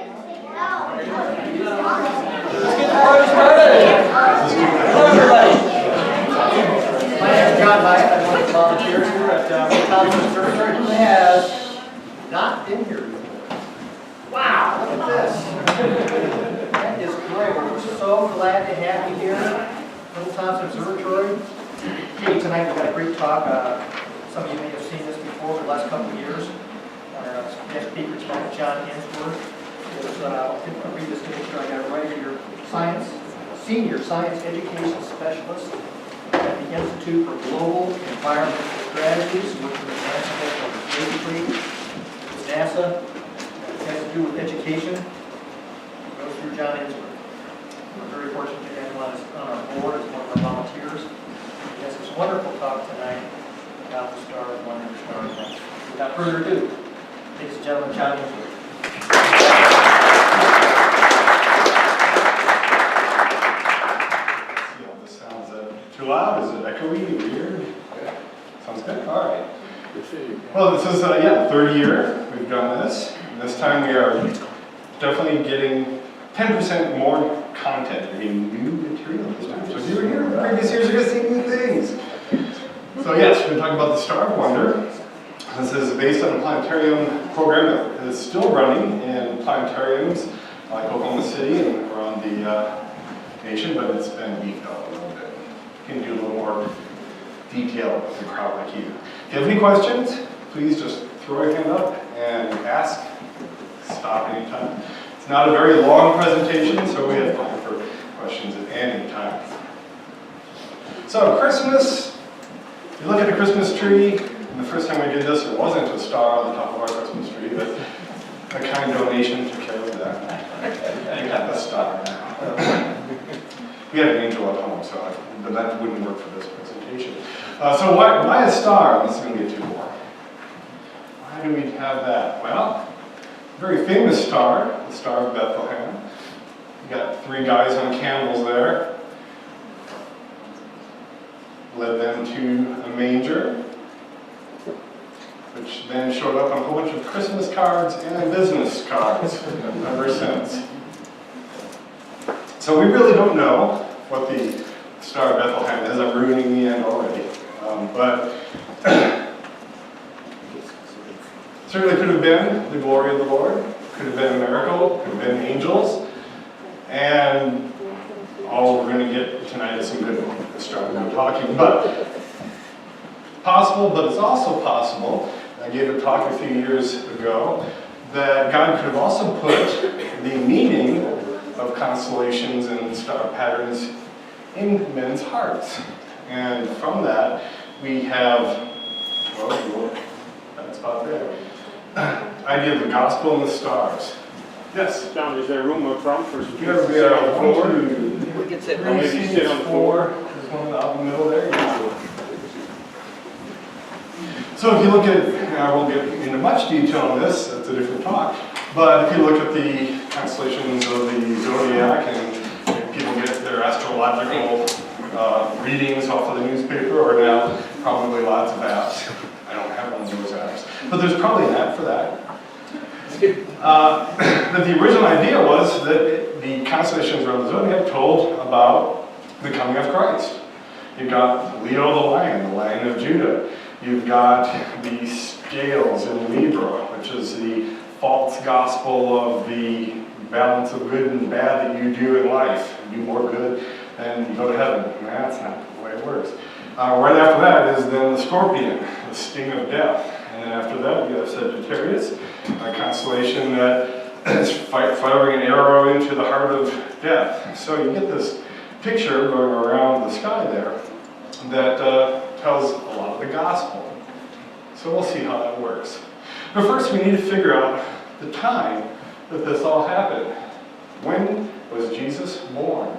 Let's get the party started. Hello, everybody. My name is John Hyatt. I'm one of the volunteers here at Untitled Chapter. Who has not been here before? Wow, look at this. That is great. We're so glad to have you here. Little Thompson Observatory. Hey, tonight we've got a great talk. Some of you may have seen this before for the last couple of years. Our guest speaker tonight, John Ensworth, is, I'll read this to make sure I got it right here, Senior Science Education Specialist at the Institute for Global Environmental Strategies, which is basically it's NASA. It has to do with education. It goes through John Ensworth. We're very fortunate to have him on our board as one of our volunteers. He has this wonderful talk tonight about the star of wonder, the star of light. Without further ado, ladies and gentlemen, John Ensworth. See how this sounds too loud? Is it echoey, weird? Yeah. Sounds good. All right. Well, this is the third year we've done this. And this time we are definitely getting 10% more content. I mean, new material this time. So if you were here in the previous years, you're going to see new things. So yes, we're talking about the Star of Wonder. This is based on a planetarium program that is still running in planetariums like Oklahoma City and around the nation, but it's been beefed up a little bit. You can do a little more detail with a crowd like you. If you have any questions, please just throw your hand up and ask. Stop anytime. It's not a very long presentation, so we have time for questions at any time. So Christmas, if you look at the Christmas tree, and the first time we did this, there wasn't a star on the top of our Christmas tree, but a kind donation took care of that. You got the star now. We had an angel at home, but that wouldn't work for this presentation. So why a star? This is going to get too boring. Why do we have that? Well, a very famous star, the Star of Bethlehem. You got three guys on camels there. Led them to a manger, which then showed up on a whole bunch of Christmas cards and business cards ever since. So we really don't know what the Star of Bethlehem is. I'm ruining the end already. But certainly could have been the glory of the Lord, could have been a miracle, could have been angels, and all we're going to get tonight is some good astronomy talking. But possible, but it's also possible, I gave a talk a few years ago, that God could have also put the meaning of constellations and star patterns in men's hearts. And from that, we have, well, that spot there, idea of the gospel and the stars. Yes? John, is there room up front for some Here we are on the floor. We can sit Maybe sit on the floor. There's one out in the middle there. So if you look at, I won't get into much detail on this, that's a different talk, but if you look at the constellations of the zodiac and people get their astrological readings off of the newspaper, or now probably lots of apps. I don't have one of those apps, but there's probably an app for that. But the original idea was that the constellations around the zodiac told about the coming of Christ. You've got Leo the Lion of Judah. You've got the scales in Libra, which is the false gospel of the balance of good and bad that you do in life. You do more good and you go to heaven. And that's not the way it works. Right after that is then the Scorpion, the sting of death. And then after that, you have Sagittarius, a constellation that is firing an arrow into the heart of death. So you get this picture going around the sky there that tells a lot of the gospel. So we'll see how that works. But first we need to figure out the time that this all happened. When was Jesus born?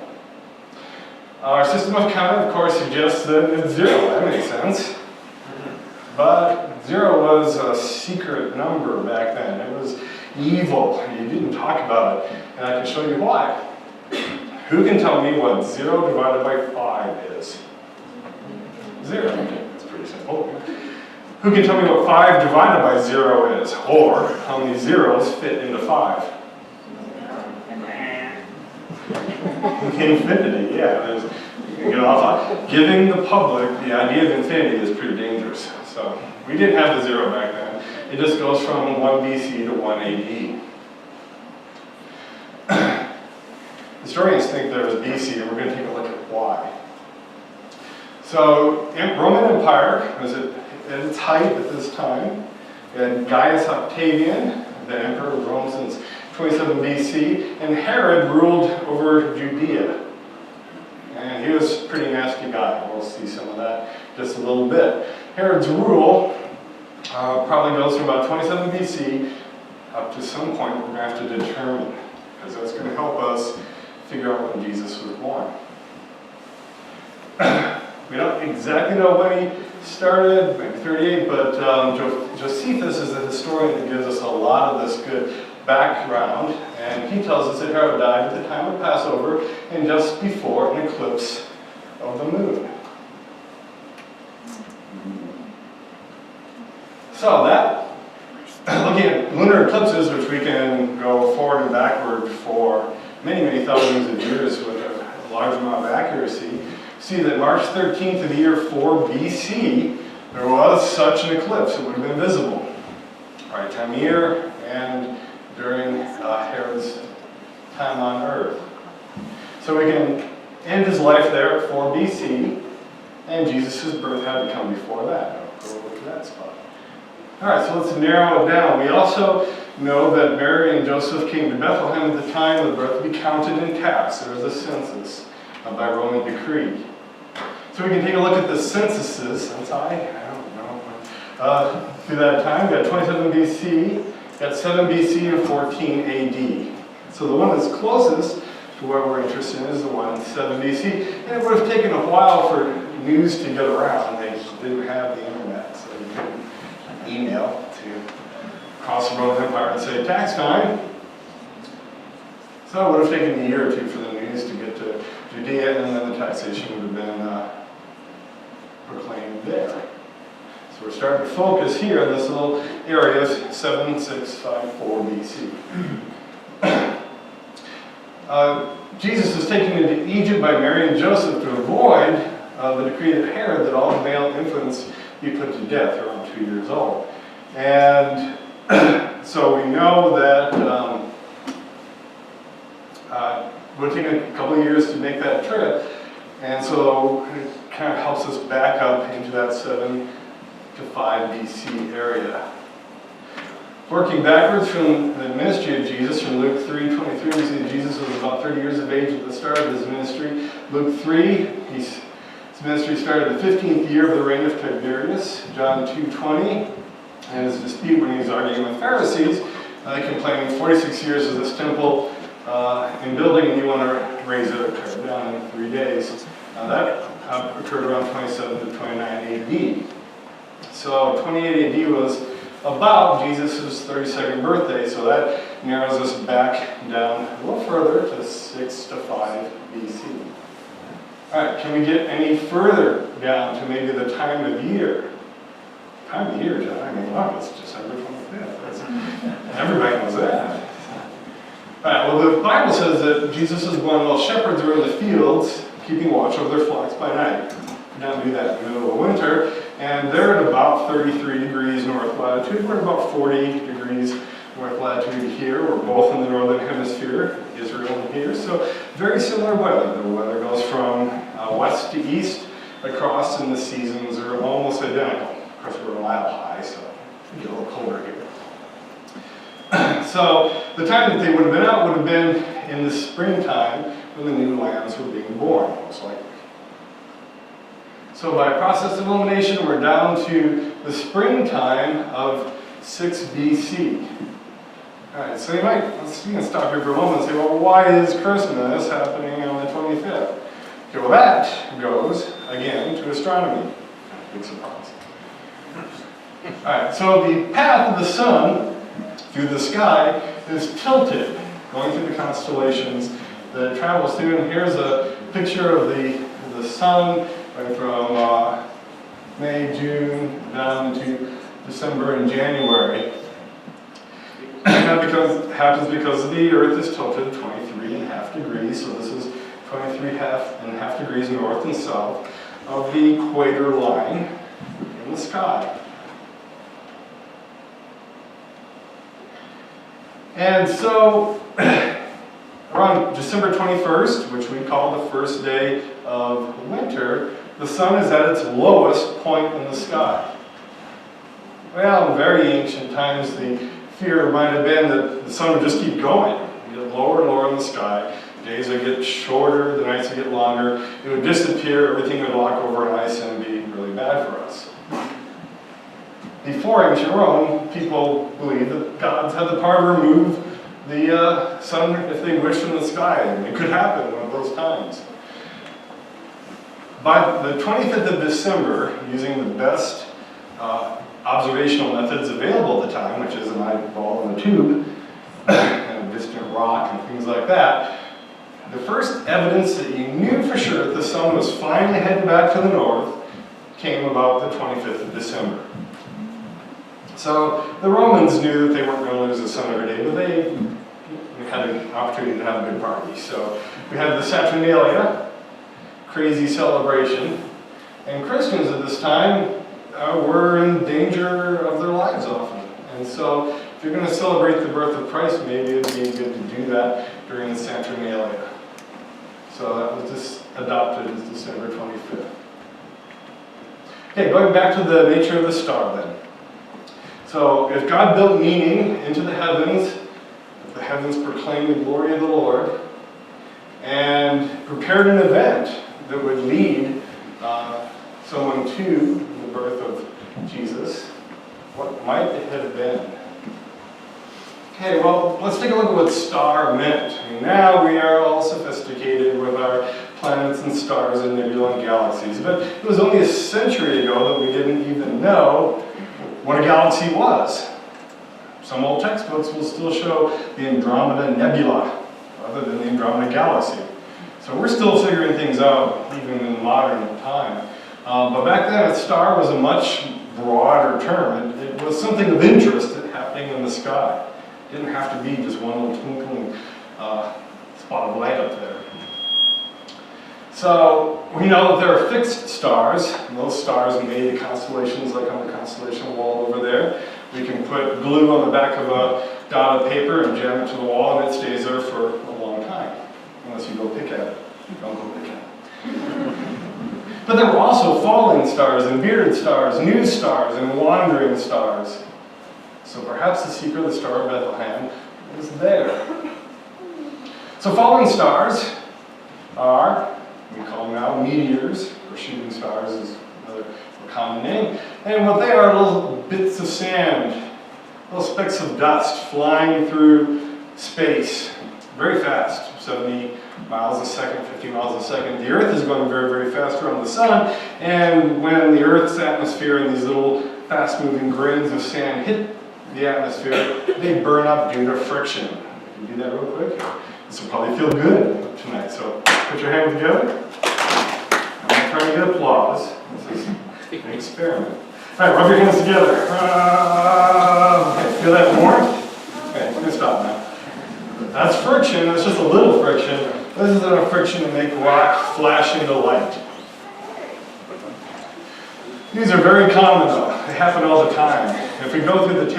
Our system of counting, of course, suggests that it's 0. That makes sense. But 0 was a secret number back then. It was evil. You didn't talk about it. And I can show you why. Who can tell me what 0 divided by 5 is? 0. It's pretty simple. Who can tell me what 5 divided by 0 is? Or how many zeros fit into 5? Infinity, yeah. Giving the public the idea of infinity is pretty dangerous. So we didn't have the zero back then. It just goes from 1 BC to 1 AD. Historians think there was BC, and we're going to take a look at why. So, Roman Empire was at its height at this time. We had Gaius Octavian, the emperor of Rome since 27 BC, and Herod ruled over Judea. And he was a pretty nasty guy. We'll see some of that just a little bit. Herod's rule probably goes from about 27 BC up to some point we're going to have to determine, because that's going to help us figure out when Jesus was born. We don't exactly know when he started, maybe 38, but Josephus is a historian that gives us a lot of this good background, and he tells us that Herod died at the time of Passover and just before an eclipse of the moon. So that, looking at lunar eclipses, which we can go forward and backward for many, many thousands of years with a large amount of accuracy, see that March 13th of the year 4 BC, there was such an eclipse. It would have been visible. Right time of year and during Herod's time on earth. So we can end his life there at 4 BC, and Jesus' birth had to come before that. I'll go over to that spot. All right, so let's narrow it down. We also know that Mary and Joseph came to Bethlehem at the time of the birth to be counted in tax. There was a census by Roman decree. So we can take a look at the censuses. I don't know. Through that time, we got 27 BC, got 7 BC, and 14 AD. So the one that's closest to where we're interested in is the one 7 BC. And it would have taken a while for news to get around. They didn't have the internet, so you couldn't email to cross the Roman Empire and say, tax time. So it would have taken a year or two for the news to get to Judea, and then the taxation would have been proclaimed there. So we're starting to focus here in this little area, 7654 BC. Jesus was taken into Egypt by Mary and Joseph to avoid the decree of Herod that all male infants be put to death around 2 years old. And so we know that it would take a couple of years to make that trip, and so it kind of helps us back up into that 7 to 5 BC area. Working backwards from the ministry of Jesus, from Luke 3:23, we see that Jesus was about 30 years of age at the start of his ministry. Luke 3, his ministry started the 15th year of the reign of Tiberius. John 2:20, and his dispute when he was arguing with Pharisees, they complained 46 years of this temple in building, and you want to raise it or tear it down in 3 days. That occurred around 27 to 29 AD. So 28 AD was about Jesus' 32nd birthday, so that narrows us back down a little further to 6 to 5 BC. All right, can we get any further down to maybe the time of year? Time of year, John? I mean, wow, it's December 25th. Everybody knows that. All right, well, the Bible says that Jesus was born while shepherds were in the fields, keeping watch over their flocks by night. We don't do that in the middle of winter, and they're at about 33 degrees north latitude. We're at about 40 degrees north latitude here. We're both in the northern hemisphere, Israel and here, so very similar weather. The weather goes from west to east across, and the seasons are almost identical. Of course, we're a mile high, so it get a little colder here. So the time that they would have been out would have been in the springtime when the new lambs were being born, most likely. So by process of elimination, we're down to the springtime of 6 BC. All right, so you can stop here for a moment and say, well, why is Christmas happening on the 25th? Okay, well, that goes, again, to astronomy. Big surprise. All right, so the path of the sun through the sky is tilted, going through the constellations that it travels through. And here's a picture of the sun going from May, June, down to December and January. That happens because the Earth is tilted 23.5 degrees, so this is 23.5 degrees north and south of the equator line in the sky. And so, around December 21st, which we call the first day of winter, the sun is at its lowest point in the sky. Well, in very ancient times, the fear might have been that the sun would just keep going. It would get lower and lower in the sky. Days would get shorter, the nights would get longer. It would disappear, everything would lock over in ice and be really bad for us. Before ancient Rome, people believed that gods had the power to remove the sun if they wished from the sky, and it could happen one of those times. By the 25th of December, using the best observational methods available at the time, which is an eyeball in a tube, and a distant rock and things like that, the first evidence that you knew for sure that the sun was finally heading back to the north came about the 25th of December. So the Romans knew that they weren't going to lose the sun every day, but they had an opportunity to have a good party. So we had the Saturnalia, crazy celebration, and Christians at this time were in danger of their lives often. And so if you're going to celebrate the birth of Christ, maybe it would be good to do that during the Saturnalia. So that was just adopted as December 25th. Okay, going back to the nature of the star then. So if God built meaning into the heavens, if the heavens proclaim the glory of the Lord, and prepared an event that would lead someone to the birth of Jesus, what might it have been? Okay, well, let's take a look at what star meant. I mean, now we are all sophisticated with our planets and stars and nebulae and galaxies, but it was only a century ago that we didn't even know what a galaxy was. Some old textbooks will still show the Andromeda Nebula, rather than the Andromeda Galaxy. So we're still figuring things out, even in modern time. But back then, a star was a much broader term. It was something of interest happening in the sky. It didn't have to be just one little twinkling spot of light up there. So we know that there are fixed stars, and those stars made constellations like on the constellation wall over there. We can put glue on the back of a dot of paper and jam it to the wall, and it stays there for a long time, unless you go pick at it. Don't go pick at it. But there were also falling stars and bearded stars, new stars and wandering stars. So perhaps the secret of the Star of Bethlehem is there. So falling stars are, we call them now meteors, or shooting stars is another common name. And what they are little bits of sand, little specks of dust flying through space very fast, 70 miles a second, 50 miles a second. The Earth is going very, very fast around the sun, and when the Earth's atmosphere and these little fast-moving grains of sand hit the atmosphere, they burn up due to friction. Can you do that real quick? This will probably feel good tonight, so put your hands together. I'm not trying to get applause. This is an experiment. All right, rub your hands together. Okay, feel that warmth? Okay, I'm going to stop now. That's friction. That's just a little friction. This is enough friction to make rock flash into light. These are very common, though. They happen all the time. If we go through the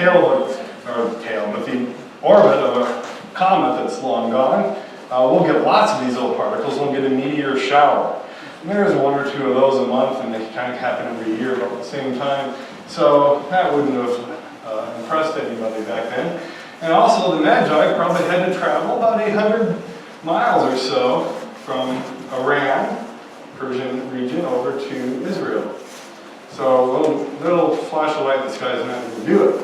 the orbit of a comet that's long gone, we'll get lots of these little particles. We'll get a meteor shower. And there's one or two of those a month, and they kind of happen every year about the same time. So that wouldn't have impressed anybody back then. And also the Magi probably had to travel about 800 miles or so from Iran, Persian region, over to Israel. So a little flash of light in the sky is not going to do it.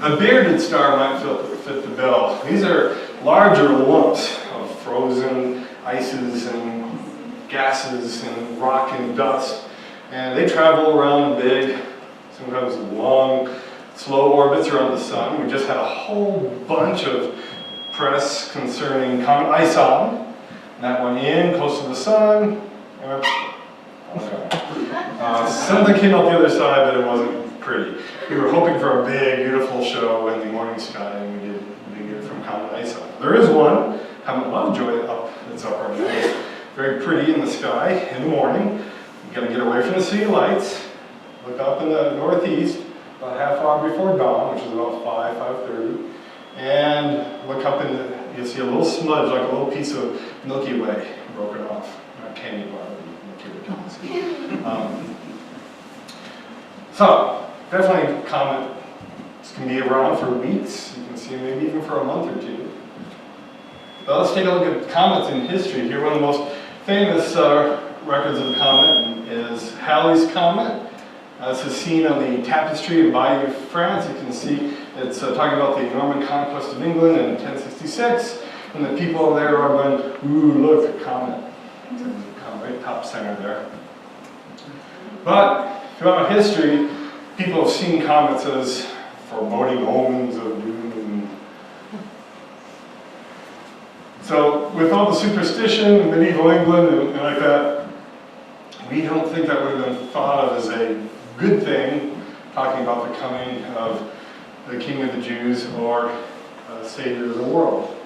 A bearded star might fit the bill. These are larger lumps of frozen ices and gases and rock and dust. And they travel around big, sometimes long, slow orbits around the sun. We just had a whole bunch of press concerning Comet Ison. That went in close to the sun. Something came out the other side, but it wasn't pretty. We were hoping for a big, beautiful show in the morning sky, and we didn't get it from Comet Ison. There is one, Comet Lovejoy, up that's up right now. It's very pretty in the sky in the morning. You got to get away from the city lights, look up in the northeast, about a half hour before dawn, which is about 5:30, and look up and you'll see a little smudge, like a little piece of Milky Way broken off. Not candy bar, but Milky Way. So, definitely comets can be around for weeks. You can see them maybe even for a month or two. But let's take a look at comets in history here. One of the most famous records of a comet is Halley's Comet. This is seen on the tapestry in Bayeux, France. You can see it's talking about the Norman conquest of England in 1066. And the people there are going, ooh, look, a comet. It's right top center there. But throughout history, people have seen comets as foreboding omens of doom. So with all the superstition in medieval England and like that, we don't think that would have been thought of as a good thing, talking about the coming of the King of the Jews or Savior of the world.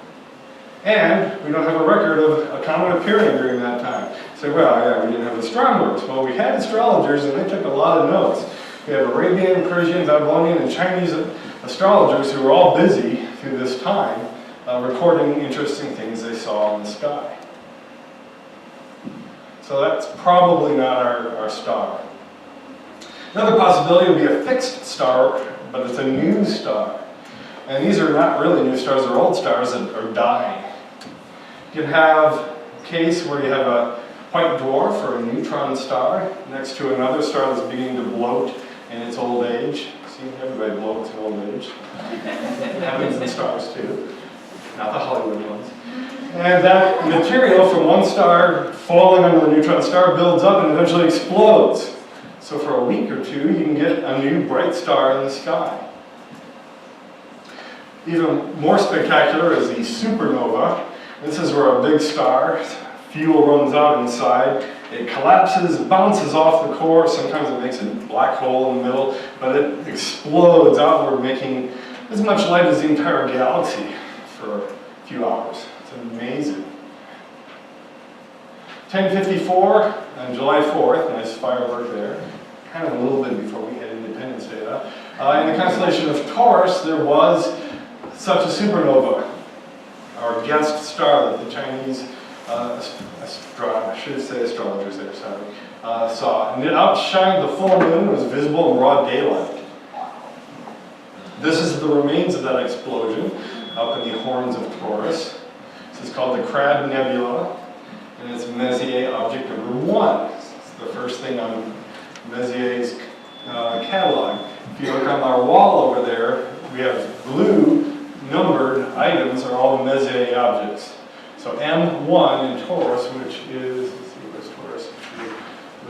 And we don't have a record of a comet appearing during that time. Say, well, yeah, we didn't have astronomers. Well, we had astrologers and they took a lot of notes. We have Arabian, Persian, Babylonian, and Chinese astrologers who were all busy through this time recording interesting things they saw in the sky. So that's probably not our star. Another possibility would be a fixed star, but it's a new star. And these are not really new stars, they're old stars that are dying. You can have a case where you have a white dwarf or a neutron star next to another star that's beginning to bloat in its old age. See, everybody bloats in old age. Heavens and stars too, not the Hollywood ones. And that material from one star falling onto the neutron star builds up and eventually explodes. So for a week or two, you can get a new bright star in the sky. Even more spectacular is the supernova. This is where a big star, fuel runs out inside, it collapses, bounces off the core, sometimes it makes a black hole in the middle, but it explodes outward, making as much light as the entire galaxy for a few hours. It's amazing. 1054 on July 4th, nice firework there, kind of a little bit before we had Independence Day. In the constellation of Taurus, there was such a supernova, or guest star that the Chinese astrologers there, saw. And it outshined the full moon, was visible in broad daylight. This is the remains of that explosion up in the horns of Taurus. This is called the Crab Nebula, and it's Messier object number 1. It's the first thing on Messier's catalog. If you look on our wall over there, we have blue numbered items are all the Messier objects. So M1 in Taurus, which is, let's see, where's Taurus? If you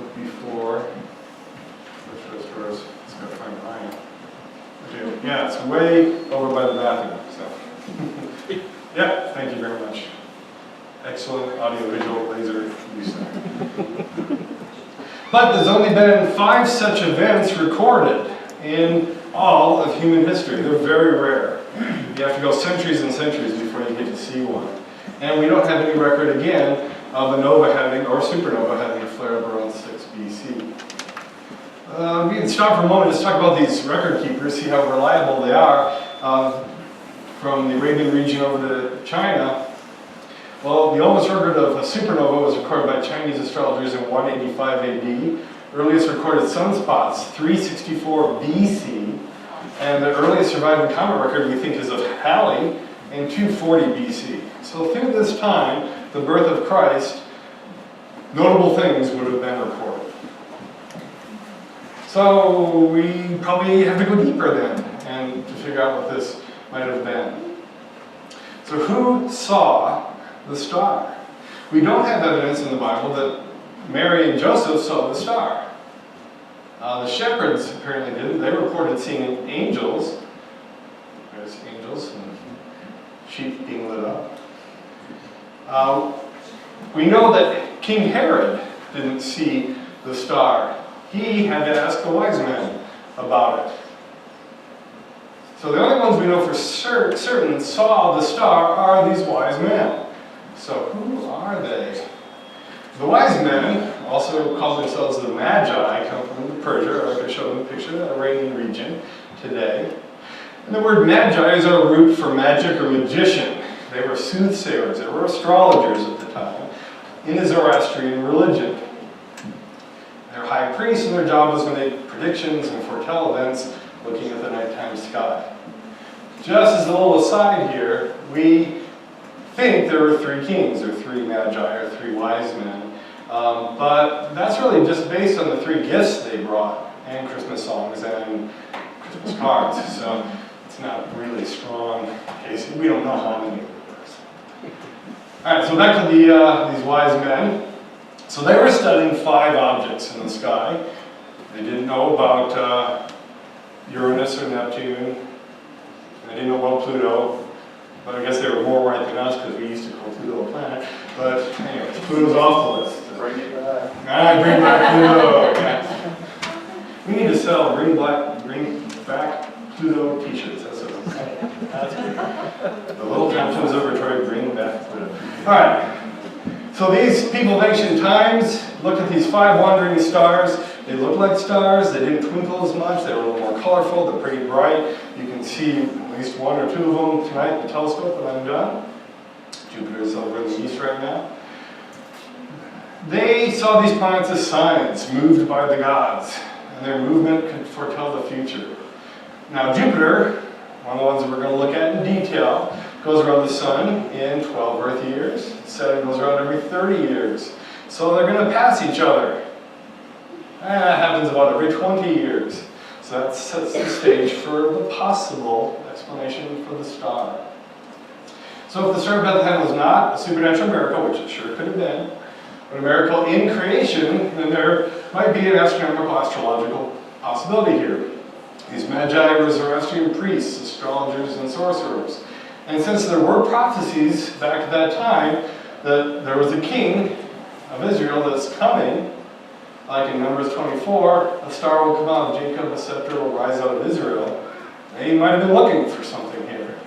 look before, which was Taurus? It's got to find mine. Okay, yeah, it's way over by the bathroom. So, yeah, thank you very much. Excellent audiovisual laser use there. But there's only been 5 such events recorded in all of human history. They're very rare. You have to go centuries and centuries before you get to see one. And we don't have any record again of a nova having, or supernova having a flare up around 6 BC. We can stop for a moment and just talk about these record keepers, see how reliable they are. From the Arabian region over to China, well, the oldest record of a supernova was recorded by Chinese astrologers in 185 AD. Earliest recorded sunspots, 364 BC. And the earliest surviving comet record we think is of Halley in 240 BC. So through this time, the birth of Christ, notable things would have been recorded. So we probably have to go deeper then and to figure out what this might have been. So who saw the star? We don't have evidence in the Bible that Mary and Joseph saw the star. The shepherds apparently didn't. They reported seeing angels. There's angels and sheep being lit up. We know that King Herod didn't see the star. He had to ask the wise men about it. So the only ones we know for certain saw the star are these wise men. So who are they? The wise men, also call themselves the Magi, come from Persia, like I showed in the picture, the Iranian region today. And the word Magi is our root for magic or magician. They were soothsayers, they were astrologers at the time in the Zoroastrian religion. They're high priests, and their job was to make predictions and foretell events looking at the nighttime sky. Just as a little aside here, we think there were three kings, or three magi, or three wise men. But that's really just based on the three gifts they brought, and Christmas songs, and Christmas cards. So it's not really a strong case. We don't know how many there were. All right, so back to these wise men. So they were studying 5 objects in the sky. They didn't know about Uranus or Neptune. They didn't know about Pluto. But I guess they were more right than us because we used to call Pluto a planet. But anyways, Pluto's off the list. Bring it back. Bring back Pluto. Okay. We need to sell bring back Pluto t-shirts. That's what I'm saying. That's good. The Little Township's Observatory, bring back Pluto. All right. So these people of ancient times looked at these 5 wandering stars. They looked like stars. They didn't twinkle as much. They were a little more colorful. They're pretty bright. You can see at least 1 or 2 of them tonight in the telescope when I'm done. Jupiter's over in the east right now. They saw these planets as signs moved by the gods, and their movement could foretell the future. Now Jupiter, one of the ones that we're going to look at in detail, goes around the sun in 12 Earth years. Saturn goes around every 30 years. So they're going to pass each other. That happens about every 20 years. So that sets the stage for the possible explanation for the star. So if the Star of Bethlehem was not a supernatural miracle, which it sure could have been, but a miracle in creation, then there might be an astronomical, astrological possibility here. These Magi were Zoroastrian priests, astrologers, and sorcerers. And since there were prophecies back at that time that there was a king of Israel that's coming, like in Numbers 24, a star will come out of Jacob, a scepter will rise out of Israel. They might have been looking for something here.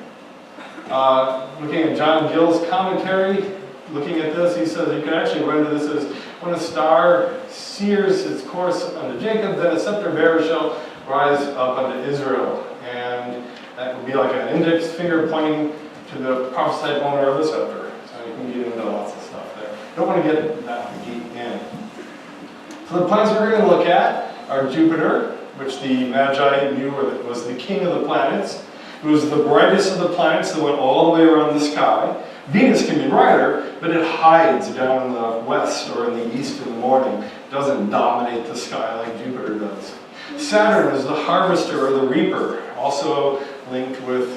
Looking at John Gill's commentary, looking at this, he says you can actually render this as when a star steers its course unto Jacob, then a scepter bearer shall rise up unto Israel. And that would be like an index finger pointing to the prophesied owner of the scepter. So you can get into lots of stuff there. Don't want to get that deep in. So the planets we're going to look at are Jupiter, which the Magi knew was the king of the planets. It was the brightest of the planets that went all the way around the sky. Venus can be brighter, but it hides down in the west or in the east in the morning. It doesn't dominate the sky like Jupiter does. Saturn is the harvester or the reaper, also linked with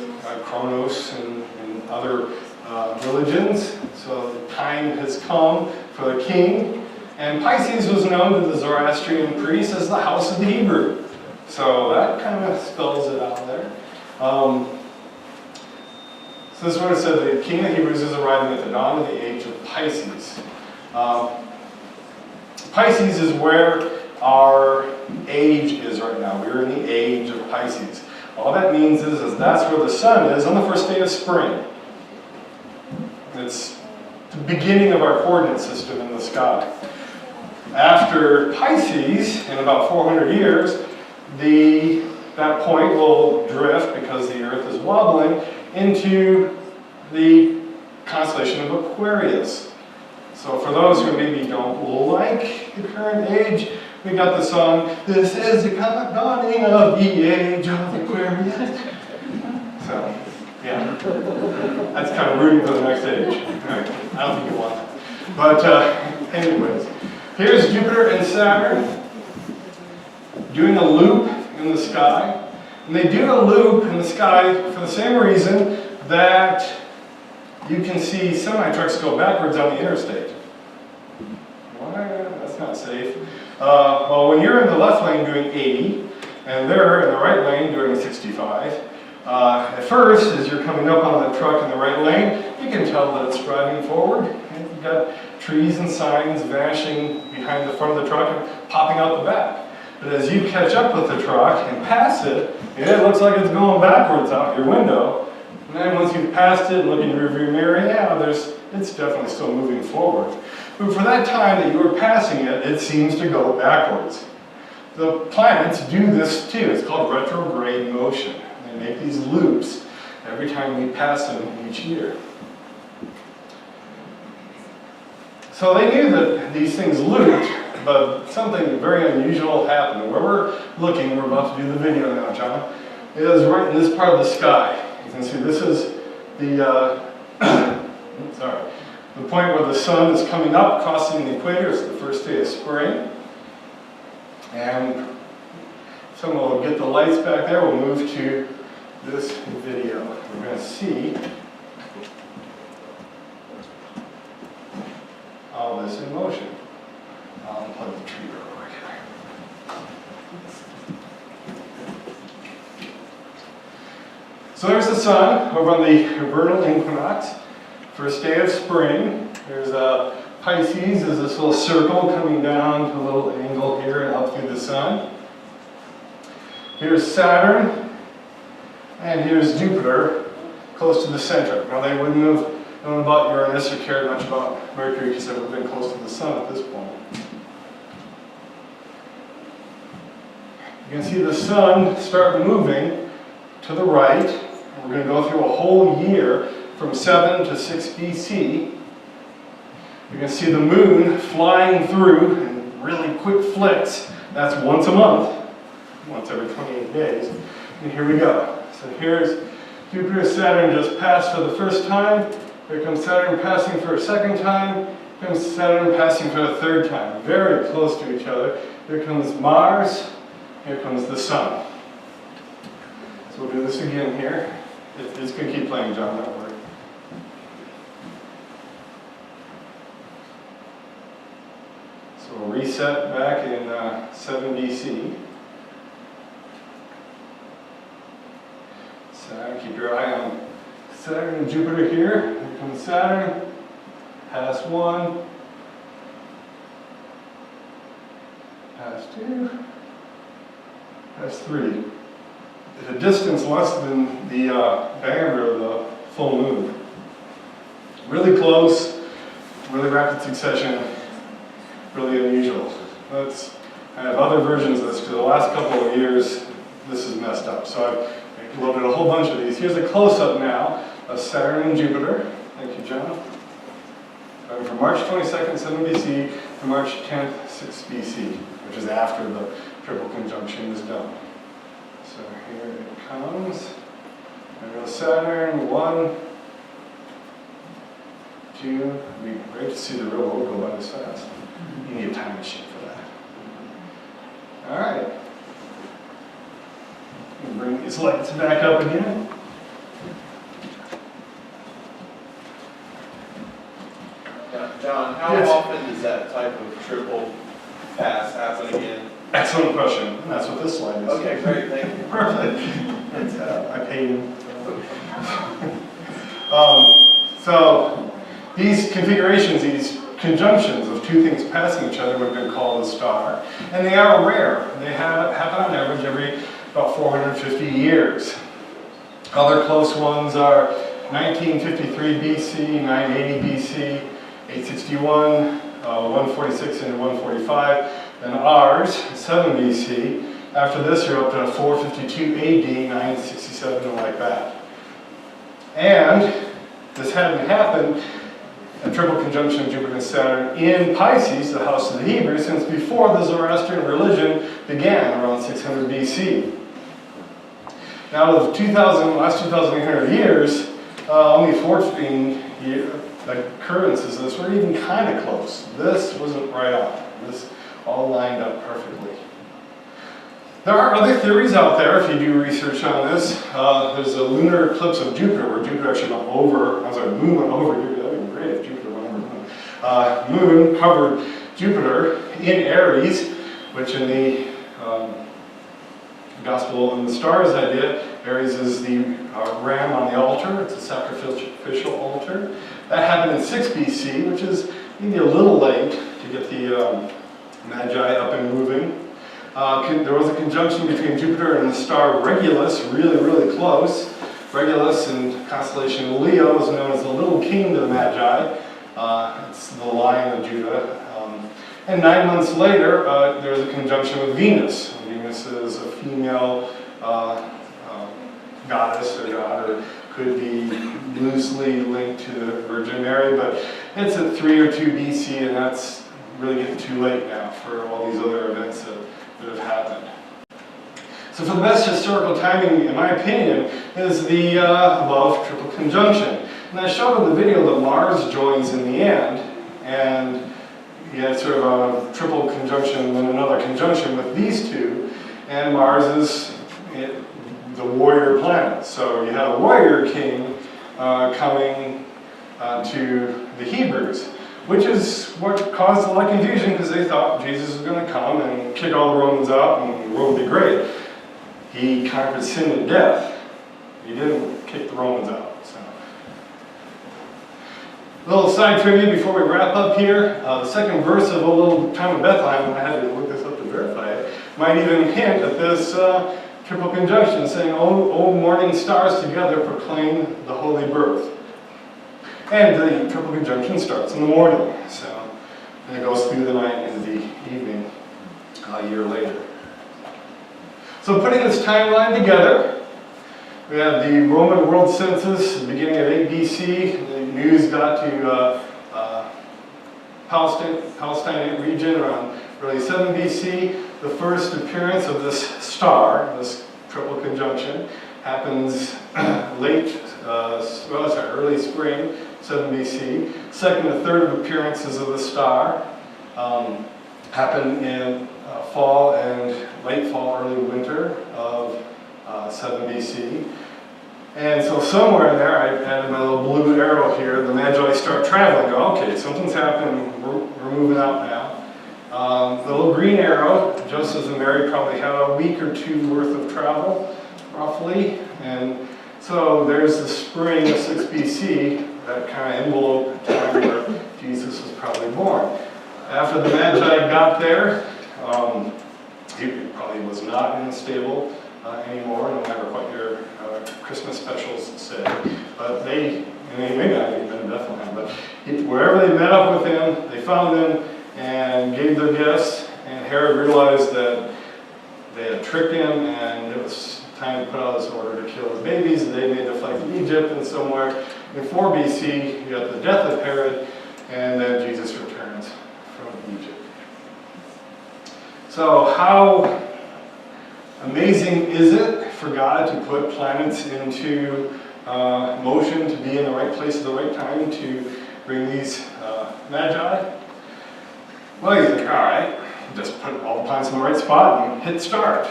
Kronos and other religions. So the time has come for the king. And Pisces was known to the Zoroastrian priests as the house of the Hebrew. So that kind of spells it out there. So this is what it said, the king of the Hebrews is arriving at the dawn of the age of Pisces. Pisces is where our age is right now. We're in the age of Pisces. All that means is that's where the sun is on the first day of spring. It's the beginning of our coordinate system in the sky. After Pisces, in about 400 years, that point will drift, because the Earth is wobbling, into the constellation of Aquarius. So for those who maybe don't like the current age, we got the song, "This is the dawning of the age of Aquarius." So, yeah, that's kind of rooting for the next age. Right? I don't think you want that. But anyways, here's Jupiter and Saturn doing a loop in the sky. And they do a loop in the sky for the same reason that you can see semi-trucks go backwards on the interstate. Well, that's not safe. Well, when you're in the left lane doing 80, and they're in the right lane doing 65, at first, as you're coming up on the truck in the right lane, you can tell that it's driving forward. And you've got trees and signs vanishing behind the front of the truck and popping out the back. But as you catch up with the truck and pass it, it looks like it's going backwards out your window. And then once you've passed it and look in your rearview mirror, yeah, it's definitely still moving forward. But for that time that you were passing it, it seems to go backwards. The planets do this too. It's called retrograde motion. They make these loops every time we pass them each year. So they knew that these things looped, but something very unusual happened. Where we're looking, we're about to do the video now, John, is right in this part of the sky. You can see this is the, the point where the sun is coming up, crossing the equator. It's the first day of spring. And someone will get the lights back there. We'll move to this video. We're going to see all this in motion. I'll unplug the tree real quick here. So there's the sun over on the vernal equinox. First day of spring. There's Pisces is this little circle coming down to a little angle here and up through the sun. Here's Saturn, and here's Jupiter, close to the center. Now they wouldn't have known about Uranus or cared much about Mercury because they would have been close to the sun at this point. You can see the sun start moving to the right, and we're going to go through a whole year from 7 to 6 BC. You can see the moon flying through in really quick flicks. That's once a month, once every 28 days. And here we go. So here's Jupiter, Saturn just passed for the first time. Here comes Saturn passing for a second time. Here comes Saturn passing for a third time. Very close to each other. Here comes Mars. Here comes the sun. So we'll do this again here. It's going to keep playing, John, don't worry. So we'll reset back in 7 BC. Saturn, keep your eye on Saturn and Jupiter here. Here comes Saturn. Pass 1. Pass 2. Pass 3. At a distance less than the diameter of the full moon. Really close, really rapid succession. Really unusual. I have other versions of this because the last couple of years this is messed up. So I've loaded a whole bunch of these. Here's a close-up now of Saturn and Jupiter. Thank you, John. From March 22nd, 7 BC to March 10th, 6 BC, which is after the triple conjunction is done. So here it comes. There goes Saturn. 1, 2. It'd be great to see the real world go by this fast. You need a time machine for that. All right. Bring these lights back up again. John, how often does that type of triple pass happen again? Excellent question. And that's what this slide is. Okay, great, thank you. Perfect. I paid him. So these configurations, these conjunctions of two things passing each other would have been called a star. And they are rare. They happen on average every about 450 years. Other close ones are 1953 BC, 980 BC, 861, 146 into 145, then ours, 7 BC. After this, you're up to 452 AD, 967, and like that. And this hadn't happened, a triple conjunction of Jupiter and Saturn in Pisces, the house of the Hebrews, since before the Zoroastrian religion began around 600 BC. Now, out of the last 2,800 years, only 14 occurrences of this were even kind of close. This wasn't right on. This all lined up perfectly. There are other theories out there if you do research on this. There's a lunar eclipse of Jupiter where Jupiter actually went over, moon went over Jupiter. That would be great if Jupiter went over the moon. Moon covered Jupiter in Aries, which in the Gospel and the Stars idea, Aries is the ram on the altar. It's a sacrificial altar. That happened in 6 BC, which is maybe a little late to get the Magi up and moving. There was a conjunction between Jupiter and the star Regulus, really, really close. Regulus in constellation Leo is known as the little king to the Magi. It's the Lion of Judah. And 9 months later, there's a conjunction with Venus. Venus is a female goddess or god, or could be loosely linked to the Virgin Mary, but it's at 302 BC, and that's really getting too late now for all these other events that have happened. So for the best historical timing, in my opinion, is the above triple conjunction. And I showed in the video that Mars joins in the end, and you had sort of a triple conjunction and then another conjunction with these two, and Mars is the warrior planet. So you had a warrior king coming to the Hebrews, which is what caused a lot of confusion because they thought Jesus was going to come and kick all the Romans out and the world would be great. He conquered sin and death. He didn't kick the Romans out. So. A little side trivia before we wrap up here. The second verse of A Little Town of Bethlehem, I had to look this up to verify it, might even hint at this triple conjunction, saying, O morning stars together proclaim the holy birth. And the triple conjunction starts in the morning, so, and it goes through the night into the evening a year later. So putting this timeline together, we have the Roman world census beginning at 8 BC. The news got to Palestine region around early 7 BC. The first appearance of this star, this triple conjunction, happens early spring, 7 BC. Second and third appearances of the star happen in fall and late fall, early winter of 7 BC. And so somewhere in there, I added my little blue arrow here, the Magi start traveling. Go, okay, something's happened, we're moving out now. The little green arrow, Joseph and Mary probably had a week or two worth of travel, roughly. And so there's the spring of 6 BC, that kind of envelope time where Jesus was probably born. After the Magi got there, he probably was not in the stable anymore, no matter what your Christmas specials said. But they may not have even been in Bethlehem, but wherever they met up with him, they found him and gave their gifts, and Herod realized that they had tricked him and it was time to put out this order to kill the babies, and they made the flight to Egypt, and somewhere in 4 BC, you got the death of Herod, and then Jesus returns from Egypt. So how amazing is it for God to put planets into motion, to be in the right place at the right time to bring these Magi? Well, you think, all right, just put all the planets in the right spot and hit start.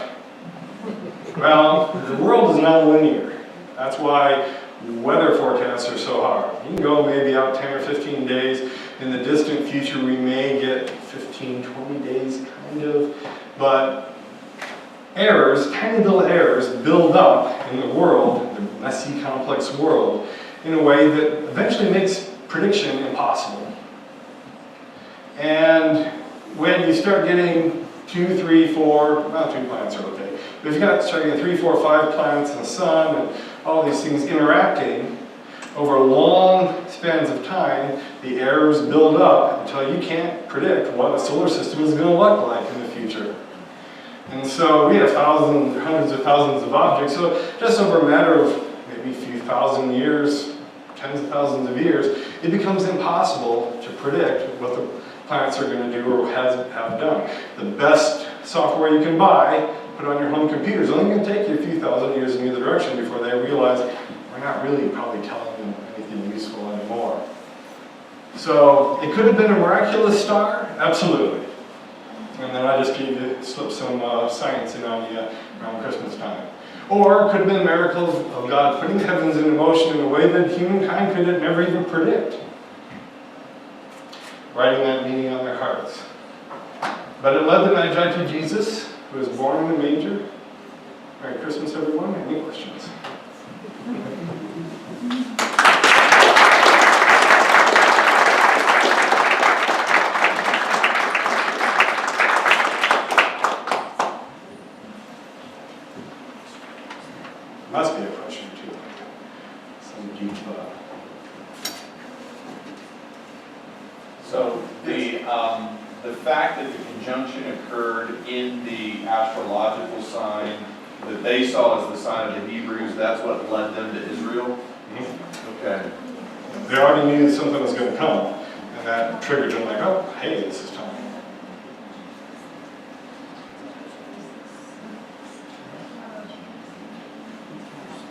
Well, the world is not linear. That's why weather forecasts are so hard. You can go maybe out 10 or 15 days. In the distant future, we may get 15, 20 days, kind of. But errors, tiny little errors, build up in the world, the messy, complex world, in a way that eventually makes prediction impossible. And when you start getting 2, 3, 4, well, 2 planets are okay, but if you start getting 3, 4, 5 planets in the sun and all these things interacting over long spans of time, the errors build up until you can't predict what a solar system is going to look like in the future. And so we have thousands, hundreds of thousands of objects, so just over a matter of maybe a few thousand years, tens of thousands of years, it becomes impossible to predict what the planets are going to do or have done. The best software you can buy, put on your home computer, is only going to take you a few thousand years in either direction before they realize we're not really probably telling them anything useful anymore. So it could have been a miraculous star, absolutely. And then I just slipped some science in on you around Christmas time. Or it could have been a miracle of God putting the heavens into motion in a way that humankind could never even predict. Writing that meaning on their hearts. But it led the Magi to Jesus, who was born in the manger. Merry Christmas, everyone. Any questions? Must be a question, too. the fact that the conjunction occurred in the astrological sign that they saw as the sign of the Hebrews, that's what led them to Israel? Okay. They already knew something was going to come, and that triggered them like, oh, hey, this is time.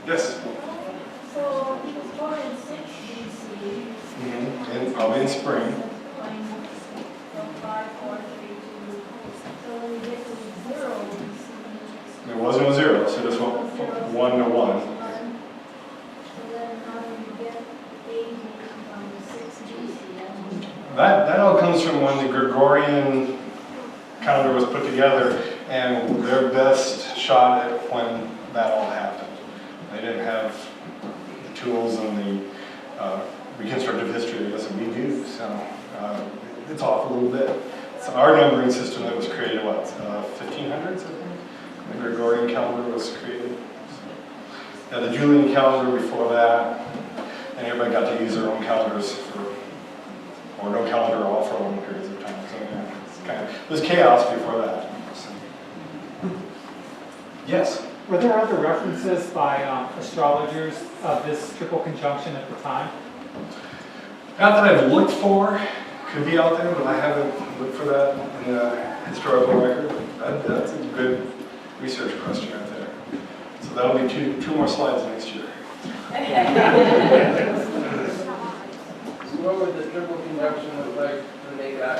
Yes? So he was born in 6 BC. And probably in spring. So 5, 4, 3, 2. So when we get to 0 BC. There was no zero, so just went 1 to 1. So then how do we get 80 from 6 BC? That all comes from when the Gregorian calendar was put together and their best shot at when that all happened. They didn't have the tools and the reconstructive history I guess that we do, so it's off a little bit. So our numbering system that was created, what, 1500s, I think? The Gregorian calendar was created. So, the Julian calendar before that, and everybody got to use their own calendars or no calendar at all for long periods of time. So yeah, it was chaos before that. So. Yes? Were there other references by astrologers of this triple conjunction at the time? Not that I've looked for, could be out there, but I haven't looked for that in the historical record. That's a good research question right there. So that'll be two more slides next year. So what would the triple conjunction look like to the naked eye?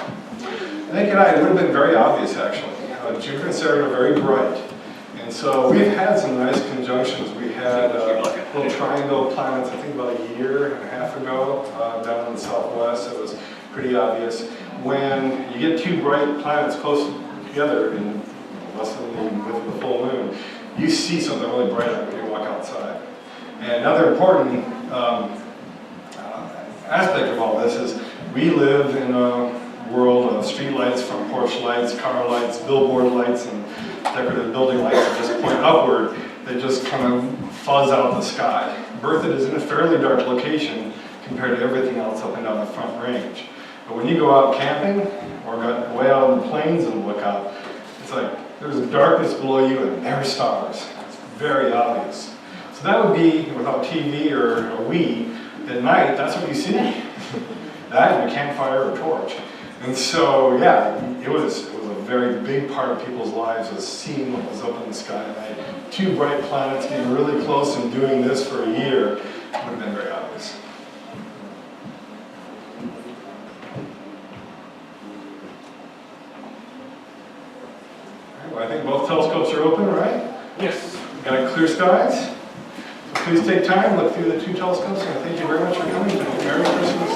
The naked eye, it would have been very obvious actually. Jupiter and Saturn are very bright. And so we've had some nice conjunctions. We had little triangle planets, I think about a year and a half ago, down in the southwest. It was pretty obvious. When you get two bright planets close together in less than the width of the full moon, you see something really bright when you walk outside. And another important aspect of all this is we live in a world of street lights, front porch lights, car lights, billboard lights, and decorative building lights that just point upward. They just kind of fuzz out the sky. Berthoud is in a fairly dark location compared to everything else up and down the Front Range. But when you go out camping or go way out in the plains and look out, it's like there's a darkness below you and there's stars. It's very obvious. So that would be, without TV or a Wii, at night, that's what you see. That and a campfire or torch. And so, yeah, it was a very big part of people's lives was seeing what was up in the sky at night. Two bright planets getting really close and doing this for a year would have been very obvious. All right, well, I think both telescopes are open, right? Yes. Got clear skies. So please take time, look through the two telescopes, and thank you very much for coming. Merry Christmas.